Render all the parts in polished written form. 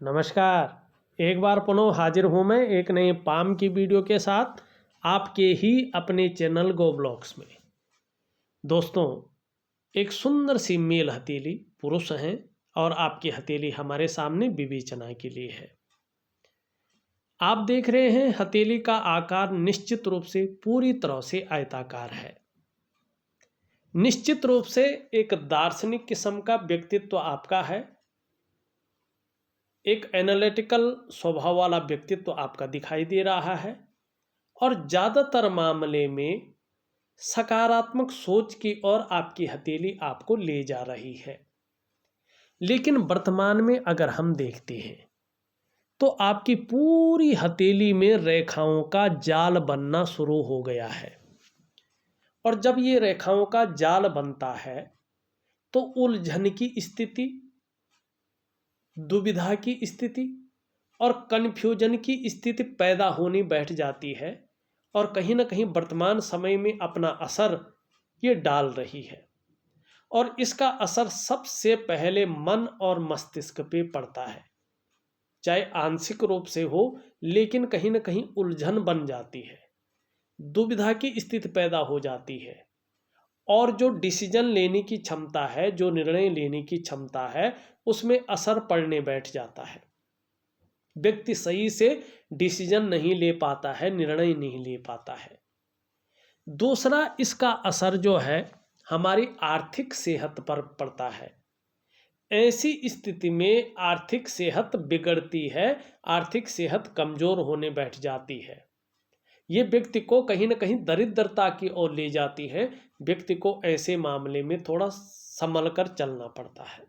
नमस्कार। एक बार पुनः हाजिर हूँ मैं एक नए पाम की वीडियो के साथ आपके ही अपने चैनल गो ब्लॉग्स में। दोस्तों, एक सुंदर सी मेल हथेली पुरुष हैं और आपकी हथेली हमारे सामने विवेचना के लिए है। आप देख रहे हैं हथेली का आकार निश्चित रूप से पूरी तरह से आयताकार है। निश्चित रूप से एक दार्शनिक किस्म का व्यक्तित्व आपका है। एक एनालिटिकल स्वभाव वाला व्यक्तित्व आपका दिखाई दे रहा है और ज़्यादातर मामले में सकारात्मक सोच की ओर आपकी हथेली आपको ले जा रही है। लेकिन वर्तमान में अगर हम देखते हैं तो आपकी पूरी हथेली में रेखाओं का जाल बनना शुरू हो गया है। और जब ये रेखाओं का जाल बनता है तो उलझन की स्थिति, दुविधा की स्थिति और कन्फ्यूजन की स्थिति पैदा होनी बैठ जाती है और कहीं ना कहीं वर्तमान समय में अपना असर ये डाल रही है। और इसका असर सबसे पहले मन और मस्तिष्क पे पड़ता है, चाहे आंशिक रूप से हो, लेकिन कहीं ना कहीं उलझन बन जाती है, दुविधा की स्थिति पैदा हो जाती है और जो डिसीजन लेने की क्षमता है, जो निर्णय लेने की क्षमता है, उसमें असर पड़ने बैठ जाता है। व्यक्ति सही से डिसीजन नहीं ले पाता है, निर्णय नहीं ले पाता है। दूसरा, इसका असर जो है हमारी आर्थिक सेहत पर पड़ता है। ऐसी स्थिति में आर्थिक सेहत बिगड़ती है, आर्थिक सेहत कमजोर होने बैठ जाती है। ये व्यक्ति को कहीं ना कहीं दरिद्रता की ओर ले जाती है। व्यक्ति को ऐसे मामले में थोड़ा संभल कर चलना पड़ता है।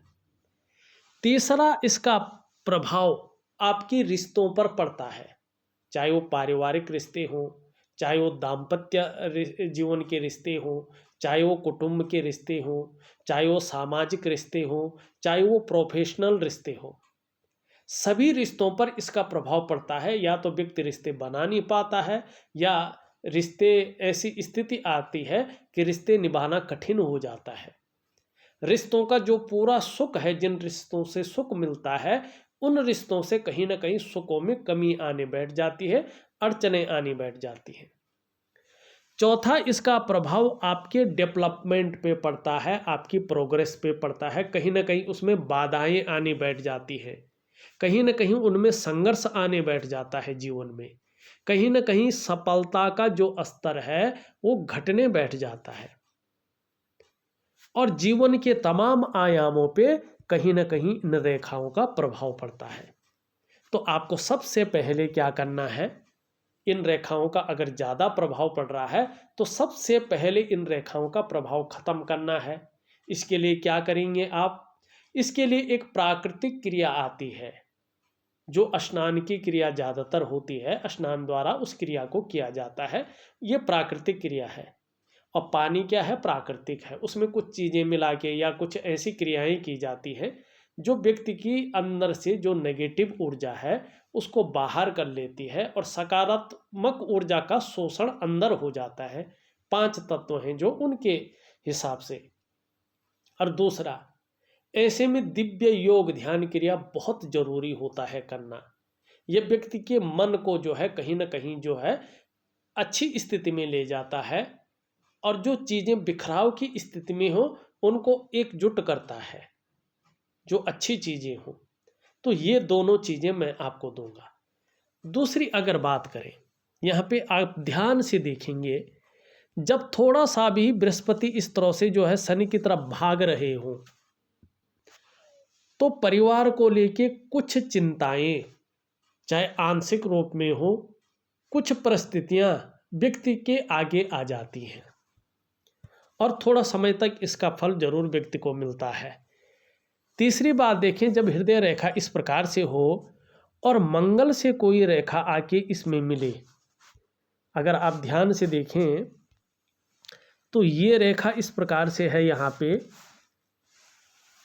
तीसरा, इसका प्रभाव आपकी रिश्तों पर पड़ता है, चाहे वो पारिवारिक रिश्ते हों, चाहे वो दाम्पत्य जीवन के रिश्ते हों, चाहे वो कुटुंब के रिश्ते हों, चाहे वो सामाजिक रिश्ते हों, चाहे वो प्रोफेशनल रिश्ते हों। सभी रिश्तों पर इसका प्रभाव पड़ता है। या तो व्यक्ति रिश्ते बना नहीं पाता है या रिश्ते ऐसी स्थिति आती है कि रिश्ते निभाना कठिन हो जाता है। रिश्तों का जो पूरा सुख है, जिन रिश्तों से सुख मिलता है, उन रिश्तों से कहीं ना कहीं सुखों में कमी आने बैठ जाती है, अड़चने आनी बैठ जाती हैं। चौथा, इसका प्रभाव आपके डेवलपमेंट पे पड़ता है, आपकी प्रोग्रेस पे पड़ता है। कहीं ना कहीं उसमें बाधाएं आनी बैठ जाती हैं, कहीं ना कहीं उनमें संघर्ष आने बैठ जाता है जीवन में। कहीं ना कहीं सफलता का जो स्तर है वो घटने बैठ जाता है और जीवन के तमाम आयामों पे कहीं ना कहीं इन रेखाओं का प्रभाव पड़ता है। तो आपको सबसे पहले क्या करना है, इन रेखाओं का अगर ज़्यादा प्रभाव पड़ रहा है तो सबसे पहले इन रेखाओं का प्रभाव खत्म करना है। इसके लिए क्या करेंगे आप? इसके लिए एक प्राकृतिक क्रिया आती है, जो स्नान की क्रिया ज़्यादातर होती है, स्नान द्वारा उस क्रिया को किया जाता है। ये प्राकृतिक क्रिया है। और पानी क्या है? प्राकृतिक है। उसमें कुछ चीज़ें मिला के या कुछ ऐसी क्रियाएं की जाती हैं जो व्यक्ति की अंदर से जो नेगेटिव ऊर्जा है उसको बाहर कर लेती है और सकारात्मक ऊर्जा का शोषण अंदर हो जाता है। 5 तत्व हैं जो उनके हिसाब से। और दूसरा, ऐसे में दिव्य योग ध्यान क्रिया बहुत जरूरी होता है करना। यह व्यक्ति के मन को जो है कहीं ना कहीं जो है अच्छी स्थिति में ले जाता है और जो चीज़ें बिखराव की स्थिति में हो उनको एकजुट करता है, जो अच्छी चीज़ें हों। तो ये दोनों चीज़ें मैं आपको दूंगा। दूसरी अगर बात करें, यहाँ पे आप ध्यान से देखेंगे, जब थोड़ा सा भी बृहस्पति इस तरह से जो है शनि की तरफ भाग रहे हों तो परिवार को लेके कुछ चिंताएं, चाहे आंशिक रूप में हो, कुछ परिस्थितियां व्यक्ति के आगे आ जाती हैं और थोड़ा समय तक इसका फल जरूर व्यक्ति को मिलता है। तीसरी बात देखें, जब हृदय रेखा इस प्रकार से हो और मंगल से कोई रेखा आके इसमें मिले, अगर आप ध्यान से देखें तो ये रेखा इस प्रकार से है यहाँ पे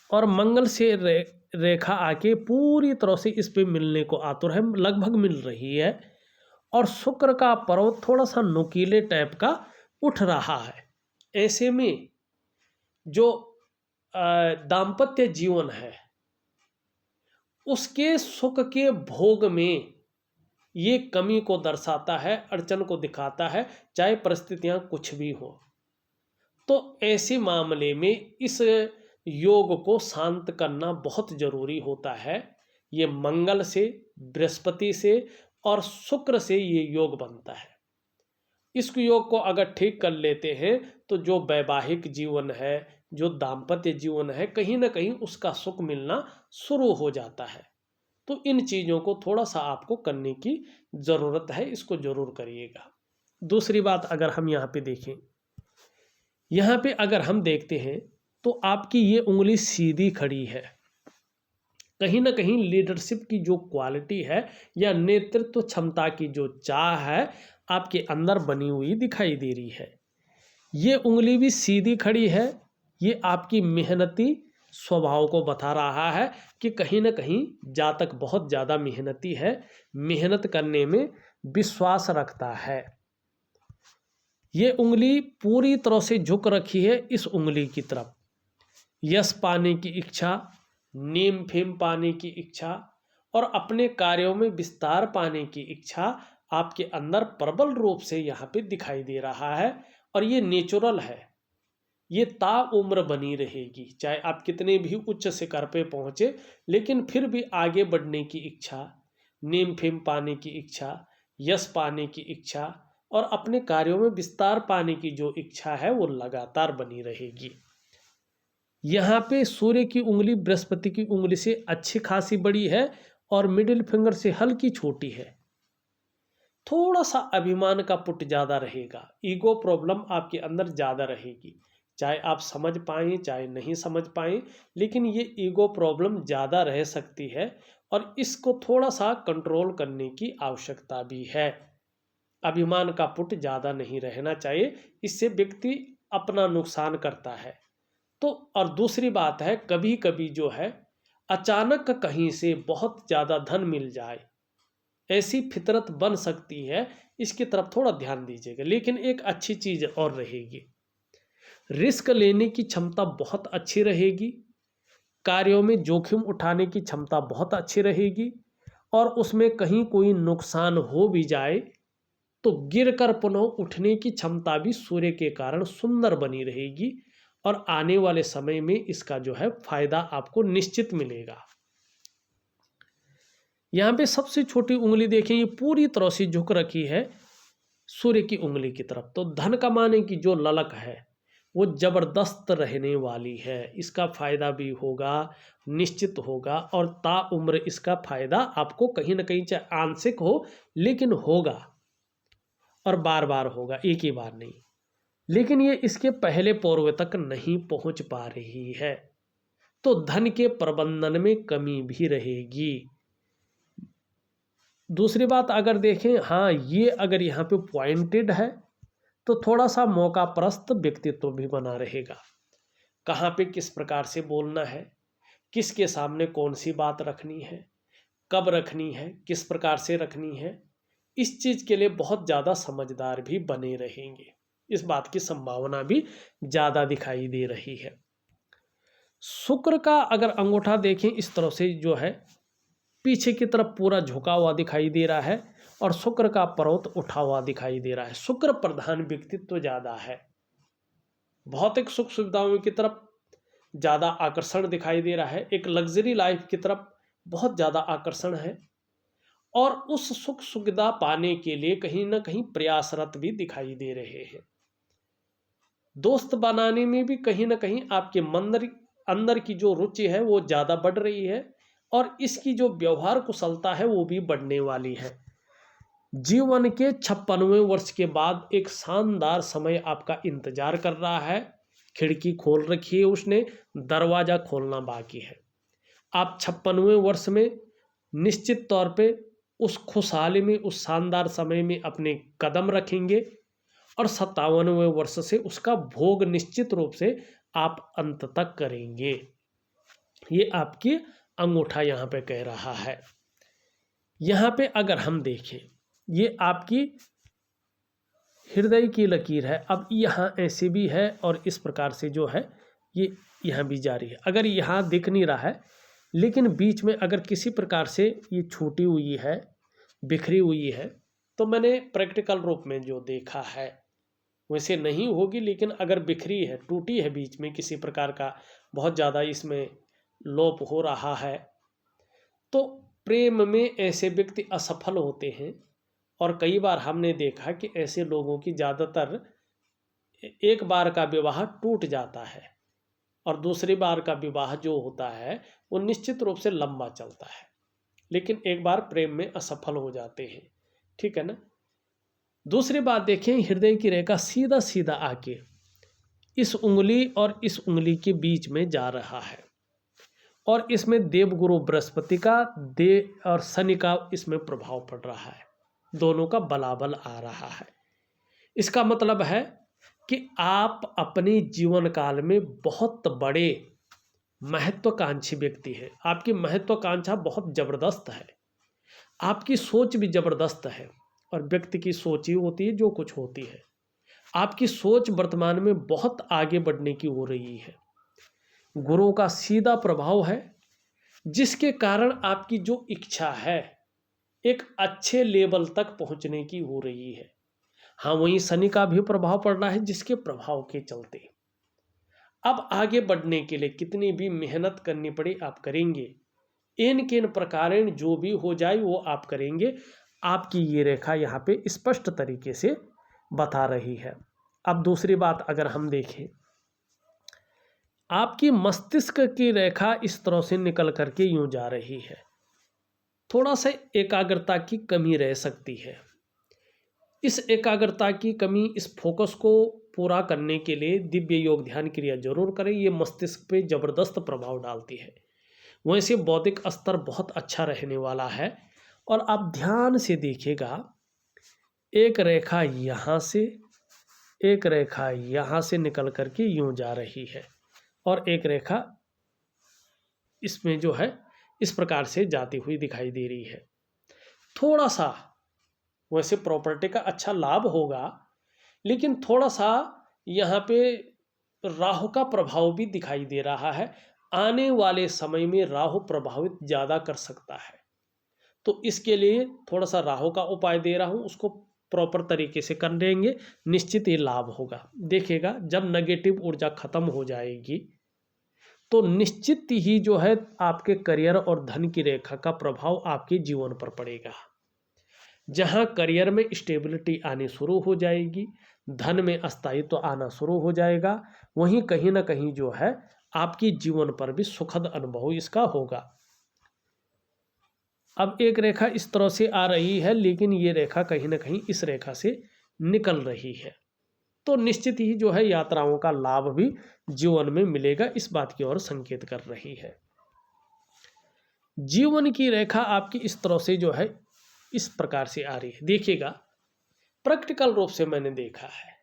और मंगल से रेखा आके पूरी तरह से इस पे मिलने को आतुर है, लगभग मिल रही है। और शुक्र का पर्वत थोड़ा सा नुकीले टाइप का उठ रहा है। ऐसे में जो दाम्पत्य जीवन है उसके सुख के भोग में ये कमी को दर्शाता है, अड़चन को दिखाता है, चाहे परिस्थितियां कुछ भी हो। तो ऐसे मामले में इस योग को शांत करना बहुत जरूरी होता है। ये मंगल से, बृहस्पति से और शुक्र से ये योग बनता है। इस योग को अगर ठीक कर लेते हैं तो जो वैवाहिक जीवन है, जो दाम्पत्य जीवन है, कहीं ना कहीं उसका सुख मिलना शुरू हो जाता है। तो इन चीज़ों को थोड़ा सा आपको करने की ज़रूरत है, इसको ज़रूर करिएगा। दूसरी बात अगर हम यहाँ पे देखें, यहाँ पे अगर हम देखते हैं तो आपकी ये उंगली सीधी खड़ी है। कहीं ना कहीं लीडरशिप की जो क्वालिटी है या नेतृत्व क्षमता की जो चाह है आपके अंदर बनी हुई दिखाई दे रही है। ये उंगली भी सीधी खड़ी है। ये आपकी मेहनती स्वभाव को बता रहा है कि कहीं ना कहीं जातक बहुत ज़्यादा मेहनती है, मेहनत करने में विश्वास रखता है। ये उंगली पूरी तरह से झुक रखी है इस उंगली की तरफ। यश पाने की इच्छा, नेम फेम पाने की इच्छा और अपने कार्यों में विस्तार पाने की इच्छा आपके अंदर प्रबल रूप से यहाँ पे दिखाई दे रहा है। और ये नेचुरल है, ये ताउम्र बनी रहेगी। चाहे आप कितने भी उच्च शिखर पे पहुँचे, लेकिन फिर भी आगे बढ़ने की इच्छा, नेम फेम पाने की इच्छा, यश पाने की इच्छा और अपने कार्यों में विस्तार पाने की जो इच्छा है वो लगातार बनी रहेगी। यहाँ पे सूर्य की उंगली बृहस्पति की उंगली से अच्छी खासी बड़ी है और मिडिल फिंगर से हल्की छोटी है। थोड़ा सा अभिमान का पुट ज़्यादा रहेगा, ईगो प्रॉब्लम आपके अंदर ज़्यादा रहेगी। चाहे आप समझ पाएँ चाहे नहीं समझ पाएँ, लेकिन ये ईगो प्रॉब्लम ज़्यादा रह सकती है और इसको थोड़ा सा कंट्रोल करने की आवश्यकता भी है। अभिमान का पुट ज़्यादा नहीं रहना चाहिए, इससे व्यक्ति अपना नुकसान करता है। तो और दूसरी बात है, कभी कभी जो है अचानक कहीं से बहुत ज़्यादा धन मिल जाए, ऐसी फितरत बन सकती है, इसकी तरफ थोड़ा ध्यान दीजिएगा। लेकिन एक अच्छी चीज़ और रहेगी, रिस्क लेने की क्षमता बहुत अच्छी रहेगी, कार्यों में जोखिम उठाने की क्षमता बहुत अच्छी रहेगी और उसमें कहीं कोई नुकसान हो भी जाए तो गिरकर पुनः उठने की क्षमता भी सूर्य के कारण सुंदर बनी रहेगी और आने वाले समय में इसका जो है फायदा आपको निश्चित मिलेगा। यहाँ पे सबसे छोटी उंगली देखें, ये पूरी तरह से झुक रखी है सूर्य की उंगली की तरफ। तो धन कमाने की जो ललक है वो जबरदस्त रहने वाली है, इसका फायदा भी होगा, निश्चित होगा और ताउम्र इसका फायदा आपको कहीं ना कहीं चाहे आंशिक हो लेकिन होगा और बार बार होगा, एक ही बार नहीं। लेकिन ये इसके पहले पूर्व तक नहीं पहुंच पा रही है, तो धन के प्रबंधन में कमी भी रहेगी। दूसरी बात अगर देखें, हाँ ये अगर यहाँ पे पॉइंटेड है तो थोड़ा सा मौका परस्त व्यक्तित्व भी बना रहेगा। कहाँ पे किस प्रकार से बोलना है, किसके सामने कौन सी बात रखनी है, कब रखनी है, किस प्रकार से रखनी है, इस चीज़ के लिए बहुत ज़्यादा समझदार भी बने रहेंगे। इस बात की संभावना भी ज़्यादा दिखाई दे रही है। शुक्र का अगर अंगूठा देखें इस तरह से जो है पीछे की तरफ पूरा झुका हुआ दिखाई दे रहा है और शुक्र का पर्वत उठा हुआ दिखाई दे रहा है। शुक्र प्रधान व्यक्तित्व ज़्यादा है, भौतिक सुख सुविधाओं की तरफ ज़्यादा आकर्षण दिखाई दे रहा है, एक लग्जरी लाइफ की तरफ बहुत ज़्यादा आकर्षण है और उस सुख सुविधा पाने के लिए कहीं ना कहीं प्रयासरत भी दिखाई दे रहे हैं। दोस्त बनाने में भी कहीं ना कहीं आपके अंदर की जो रुचि है वो ज़्यादा बढ़ रही है और इसकी जो व्यवहार कुशलता है वो भी बढ़ने वाली है। जीवन के 56वें वर्ष के बाद एक शानदार समय आपका इंतजार कर रहा है। खिड़की खोल रखी है उसने, दरवाज़ा खोलना बाकी है। आप 56वें वर्ष में निश्चित तौर पे उस खुशहाली में, उस शानदार समय में अपने कदम रखेंगे और 57वें वर्ष से उसका भोग निश्चित रूप से आप अंत तक करेंगे। ये आपकी अंगूठा यहाँ पे कह रहा है। यहाँ पे अगर हम देखें, ये आपकी हृदय की लकीर है। अब यहाँ ऐसे भी है और इस प्रकार से जो है ये यहाँ भी जारी है। अगर यहाँ दिख नहीं रहा है लेकिन बीच में अगर किसी प्रकार से ये छूटी हुई है, बिखरी हुई है, तो मैंने प्रैक्टिकल रूप में जो देखा है वैसे नहीं होगी, लेकिन अगर बिखरी है, टूटी है, बीच में किसी प्रकार का बहुत ज़्यादा इसमें लोप हो रहा है, तो प्रेम में ऐसे व्यक्ति असफल होते हैं। और कई बार हमने देखा कि ऐसे लोगों की ज़्यादातर एक बार का विवाह टूट जाता है और दूसरी बार का विवाह जो होता है वो निश्चित रूप से लंबा चलता है, लेकिन एक बार प्रेम में असफल हो जाते हैं। ठीक है ना। दूसरी बात देखें, हृदय की रेखा सीधा सीधा आके इस उंगली और इस उंगली के बीच में जा रहा है और इसमें देवगुरु बृहस्पति का देव और शनि का इसमें प्रभाव पड़ रहा है, दोनों का बलाबल आ रहा है। इसका मतलब है कि आप अपने जीवन काल में बहुत बड़े महत्वाकांक्षी व्यक्ति हैं। आपकी महत्वाकांक्षा बहुत ज़बरदस्त है, आपकी सोच भी ज़बरदस्त है, और व्यक्ति की सोच ही होती है जो कुछ होती है। आपकी सोच वर्तमान में बहुत आगे बढ़ने की हो रही है। गुरु का सीधा प्रभाव है, जिसके कारण आपकी जो इच्छा है एक अच्छे लेवल तक पहुंचने की हो रही है। हाँ, वहीं शनि का भी प्रभाव पड़ रहा है, जिसके प्रभाव के चलते अब आगे बढ़ने के लिए कितनी भी मेहनत करनी पड़े आप करेंगे, इन किन प्रकारेण जो भी हो जाए वो आप करेंगे। आपकी ये रेखा यहाँ पे स्पष्ट तरीके से बता रही है। अब दूसरी बात अगर हम देखें, आपकी मस्तिष्क की रेखा इस तरह से निकल करके यूं जा रही है, थोड़ा सा एकाग्रता की कमी रह सकती है। इस एकाग्रता की कमी, इस फोकस को पूरा करने के लिए दिव्य योग ध्यान क्रिया जरूर करें। ये मस्तिष्क पे ज़बरदस्त प्रभाव डालती है। वैसे बौद्धिक स्तर बहुत अच्छा रहने वाला है। और आप ध्यान से देखिएगा, एक रेखा यहाँ से, एक रेखा यहाँ से निकल करके यूं जा रही है और एक रेखा इसमें जो है इस प्रकार से जाती हुई दिखाई दे रही है। थोड़ा सा वैसे प्रॉपर्टी का अच्छा लाभ होगा, लेकिन थोड़ा सा यहाँ पे राहु का प्रभाव भी दिखाई दे रहा है। आने वाले समय में राहु प्रभावित ज़्यादा कर सकता है, तो इसके लिए थोड़ा सा राहु का उपाय दे रहा हूँ, उसको प्रॉपर तरीके से कर देंगे, निश्चित ही लाभ होगा। देखिएगा, जब नेगेटिव ऊर्जा खत्म हो जाएगी तो निश्चित ही जो है आपके करियर और धन की रेखा का प्रभाव आपके जीवन पर पड़ेगा। जहां करियर में स्टेबिलिटी आनी शुरू हो जाएगी, धन में स्थायित्व आना शुरू हो जाएगा, वहीं कहीं ना कहीं जो है आपकी जीवन पर भी सुखद अनुभव इसका होगा। अब एक रेखा इस तरह से आ रही है, लेकिन ये रेखा कहीं ना कहीं इस रेखा से निकल रही है, तो निश्चित ही जो है यात्राओं का लाभ भी जीवन में मिलेगा, इस बात की ओर संकेत कर रही है। जीवन की रेखा आपकी इस तरह से जो है इस प्रकार से आ रही है। देखिएगा, प्रैक्टिकल रूप से मैंने देखा है,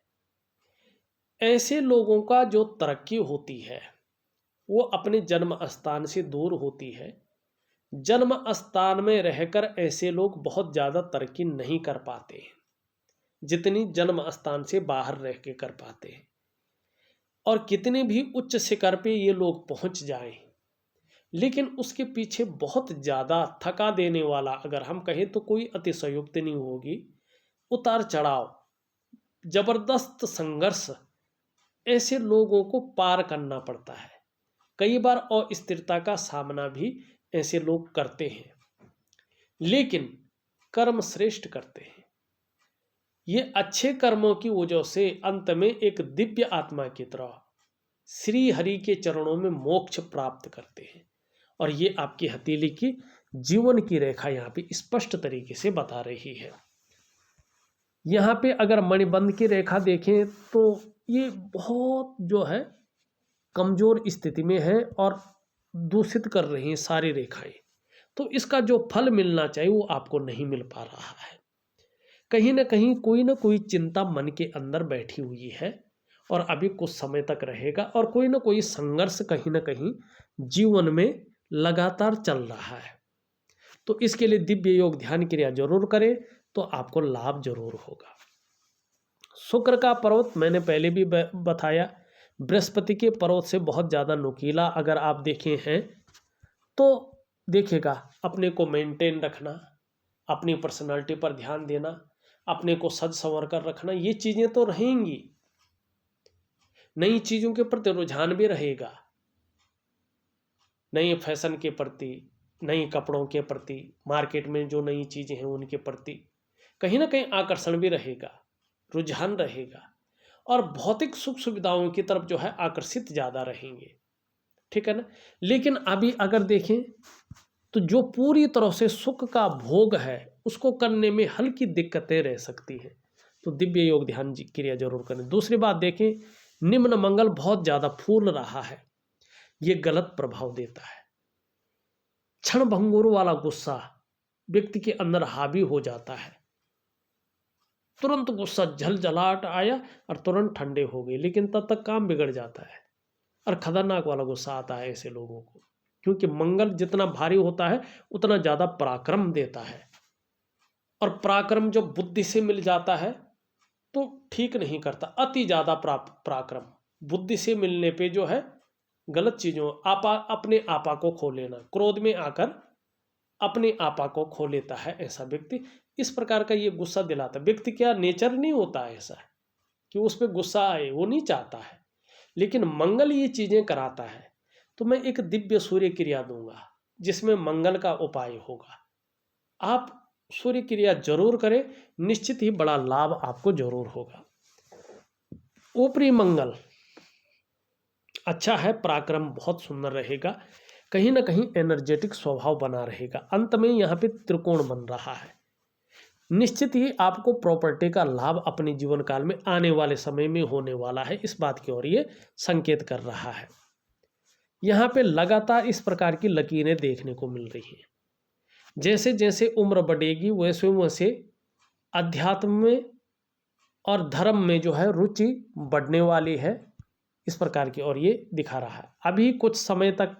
ऐसे लोगों का जो तरक्की होती है वो अपने जन्म स्थान से दूर होती है। जन्म स्थान में रहकर ऐसे लोग बहुत ज़्यादा तरक्की नहीं कर पाते हैं, जितनी जन्म स्थान से बाहर रह के कर पाते हैं। और कितने भी उच्च शिखर पे ये लोग पहुंच जाएं, लेकिन उसके पीछे बहुत ज़्यादा थका देने वाला, अगर हम कहें तो कोई अतिशयोक्ति नहीं होगी, उतार चढ़ाव, जबरदस्त संघर्ष ऐसे लोगों को पार करना पड़ता है। कई बार अस्थिरता का सामना भी ऐसे लोग करते हैं, लेकिन कर्म श्रेष्ठ करते हैं। ये अच्छे कर्मों की वजह से अंत में एक दिव्य आत्मा की तरह श्री हरि के चरणों में मोक्ष प्राप्त करते हैं। और ये आपकी हथेली की जीवन की रेखा यहाँ पे स्पष्ट तरीके से बता रही है। यहाँ पे अगर मणिबंध की रेखा देखें तो ये बहुत जो है कमजोर स्थिति में है और दूषित कर रही हैं सारी रेखाएं, तो इसका जो फल मिलना चाहिए वो आपको नहीं मिल पा रहा है। कहीं ना कोई चिंता मन के अंदर बैठी हुई है और अभी कुछ समय तक रहेगा, और कोई ना कोई संघर्ष कहीं ना कहीं जीवन में लगातार चल रहा है। तो इसके लिए दिव्य योग ध्यान क्रिया जरूर करें, तो आपको लाभ जरूर होगा। शुक्र का पर्वत मैंने पहले भी बताया, बृहस्पति के पर्वत से बहुत ज़्यादा नुकीला अगर आप देखे हैं तो देखिएगा, अपने को मेंटेन रखना, अपनी पर्सनालिटी पर ध्यान देना, अपने को सज संवर कर रखना, ये चीज़ें तो रहेंगी। नई चीज़ों के प्रति रुझान भी रहेगा, नए फैशन के प्रति, नई कपड़ों के प्रति, मार्केट में जो नई चीज़ें हैं उनके प्रति कहीं ना कहीं आकर्षण भी रहेगा, रुझान रहेगा, और भौतिक सुख सुविधाओं की तरफ जो है आकर्षित ज़्यादा रहेंगे। ठीक है ना। लेकिन अभी अगर देखें तो जो पूरी तरह से सुख का भोग है उसको करने में हल्की दिक्कतें रह सकती हैं, तो दिव्य योग ध्यान क्रिया जरूर करें। दूसरी बात देखें, निम्न मंगल बहुत ज़्यादा फूल रहा है, ये गलत प्रभाव देता है। क्षण भंगुर वाला गुस्सा व्यक्ति के अंदर हावी हो जाता है, तुरंत गुस्सा झलझलाहट आया और तुरंत ठंडे हो गए, लेकिन तब तक काम बिगड़ जाता है और खतरनाक वाला गुस्सा आता है ऐसे लोगों को, क्योंकि मंगल जितना भारी होता है उतना ज़्यादा पराक्रम देता है, और पराक्रम जब बुद्धि से मिल जाता है तो ठीक नहीं करता। अति ज़्यादा पराक्रम बुद्धि से मिलने पे जो है गलत चीज़ों अपने आपा को खो लेना, क्रोध में आकर अपने आपा को खो लेता है ऐसा व्यक्ति। इस प्रकार का ये गुस्सा दिलाता है व्यक्ति, क्या नेचर नहीं होता ऐसा कि उस पर गुस्सा आए, वो नहीं चाहता है, लेकिन मंगल ये चीज़ें कराता है। तो मैं एक दिव्य सूर्य क्रिया दूंगा जिसमें मंगल का उपाय होगा, आप सूर्य क्रिया जरूर करें, निश्चित ही बड़ा लाभ आपको जरूर होगा। ऊपरी मंगल अच्छा है, पराक्रम बहुत सुंदर रहेगा, कहीं ना कहीं एनर्जेटिक स्वभाव बना रहेगा। अंत में यहाँ पे त्रिकोण बन रहा है, निश्चित ही आपको प्रॉपर्टी का लाभ अपने जीवन काल में आने वाले समय में होने वाला है, इस बात की ओर ये संकेत कर रहा है। यहाँ पे लगातार इस प्रकार की लकीरें देखने को मिल रही हैं। जैसे जैसे उम्र बढ़ेगी वैसे वैसे अध्यात्म में और धर्म में जो है रुचि बढ़ने वाली है, इस प्रकार की और ये दिखा रहा है। अभी कुछ समय तक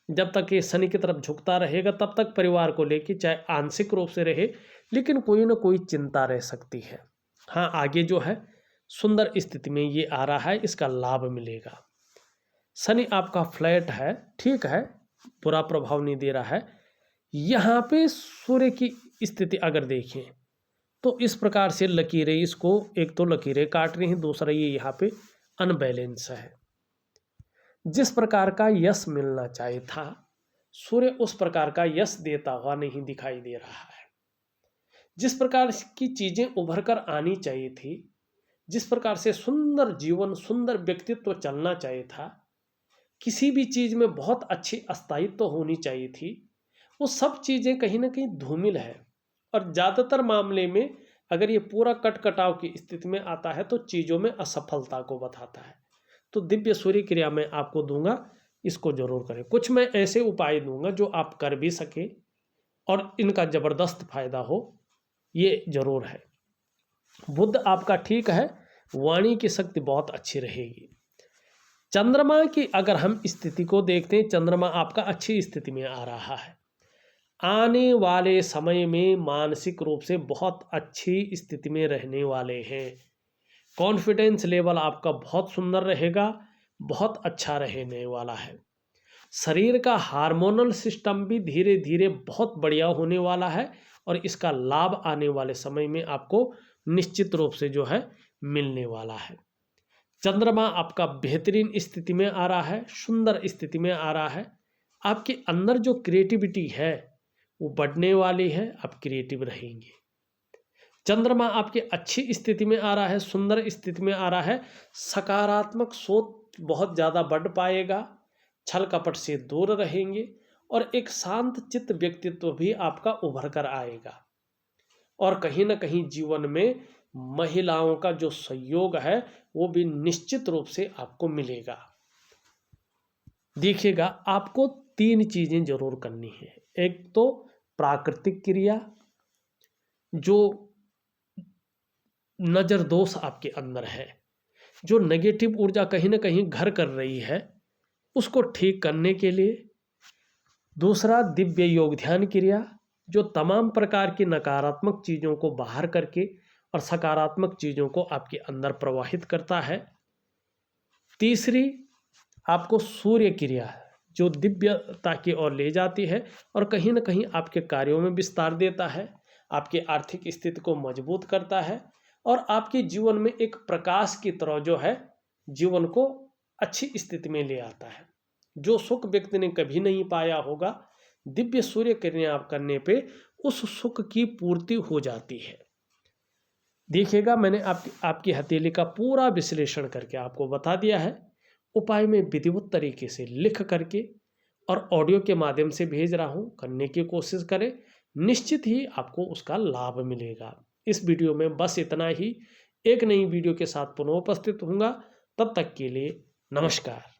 जब तक ये शनि की तरफ झुकता रहेगा तब तक परिवार को लेकर चाहे आंशिक रूप से रहे, लेकिन कोई ना कोई चिंता रह सकती है। हाँ, आगे जो है सुंदर स्थिति में ये आ रहा है, इसका लाभ मिलेगा। शनि आपका फ्लैट है, ठीक है, बुरा प्रभाव नहीं दे रहा है। यहाँ पे सूर्य की स्थिति अगर देखें तो इस प्रकार से लकीरें इसको, एक तो लकीरें काट रही हैं, दूसरा ये यहाँ पे अनबैलेंस है। जिस प्रकार का यश मिलना चाहिए था सूर्य उस प्रकार का यश देता हुआ नहीं दिखाई दे रहा है। जिस प्रकार की चीजें उभर कर आनी चाहिए थी, जिस प्रकार से सुंदर जीवन, सुंदर व्यक्तित्व चलना चाहिए था, किसी भी चीज में बहुत अच्छी अस्थायित्व होनी चाहिए थी, वो सब चीजें कहीं ना कहीं धूमिल है। और ज्यादातर मामले में अगर ये पूरा कटकटाव की स्थिति में आता है तो चीजों में असफलता को बताता है। तो दिव्य सूर्य क्रिया मैं आपको दूंगा, इसको जरूर करें। कुछ मैं ऐसे उपाय दूंगा जो आप कर भी सके और इनका जबरदस्त फायदा हो, ये जरूर है। बुध आपका ठीक है, वाणी की शक्ति बहुत अच्छी रहेगी। चंद्रमा की अगर हम स्थिति को देखते हैं, चंद्रमा आपका अच्छी स्थिति में आ रहा है। आने वाले समय में मानसिक रूप से बहुत अच्छी स्थिति में रहने वाले हैं। कॉन्फिडेंस लेवल आपका बहुत सुंदर रहेगा, बहुत अच्छा रहने वाला है। शरीर का हार्मोनल सिस्टम भी धीरे धीरे बहुत बढ़िया होने वाला है और इसका लाभ आने वाले समय में आपको निश्चित रूप से जो है मिलने वाला है। चंद्रमा आपका बेहतरीन स्थिति में आ रहा है, सुंदर स्थिति में आ रहा है। आपके अंदर जो क्रिएटिविटी है वो बढ़ने वाली है, आप क्रिएटिव रहेंगे। चंद्रमा आपकी अच्छी स्थिति में आ रहा है, सुंदर स्थिति में आ रहा है। सकारात्मक सोच बहुत ज़्यादा बढ़ पाएगा, छल कपट से दूर रहेंगे और एक शांत चित्त व्यक्तित्व भी आपका उभर कर आएगा। और कहीं ना कहीं जीवन में महिलाओं का जो सहयोग है वो भी निश्चित रूप से आपको मिलेगा। देखिएगा, आपको 3 चीजें जरूर करनी है। एक तो प्राकृतिक क्रिया, जो नजर दोष आपके अंदर है, जो नेगेटिव ऊर्जा कहीं ना कहीं घर कर रही है, उसको ठीक करने के लिए। दूसरा दिव्य योग ध्यान क्रिया, जो तमाम प्रकार की नकारात्मक चीज़ों को बाहर करके और सकारात्मक चीज़ों को आपके अंदर प्रवाहित करता है। तीसरी आपको सूर्य क्रिया, जो दिव्यता की ओर ले जाती है और कहीं ना कहीं आपके कार्यों में विस्तार देता है, आपकी आर्थिक स्थिति को मजबूत करता है और आपके जीवन में एक प्रकाश की तरह जो है जीवन को अच्छी स्थिति में ले आता है। जो सुख व्यक्ति ने कभी नहीं पाया होगा, दिव्य सूर्य किरणें आप करने पे उस सुख की पूर्ति हो जाती है। देखिएगा, मैंने आपकी हथेली का पूरा विश्लेषण करके आपको बता दिया है। उपाय में विधिवत तरीके से लिख करके और ऑडियो के माध्यम से भेज रहा हूं, करने की कोशिश करें, निश्चित ही आपको उसका लाभ मिलेगा। इस वीडियो में बस इतना ही। एक नई वीडियो के साथ पुनः उपस्थित होऊंगा, तब तक के लिए नमस्कार।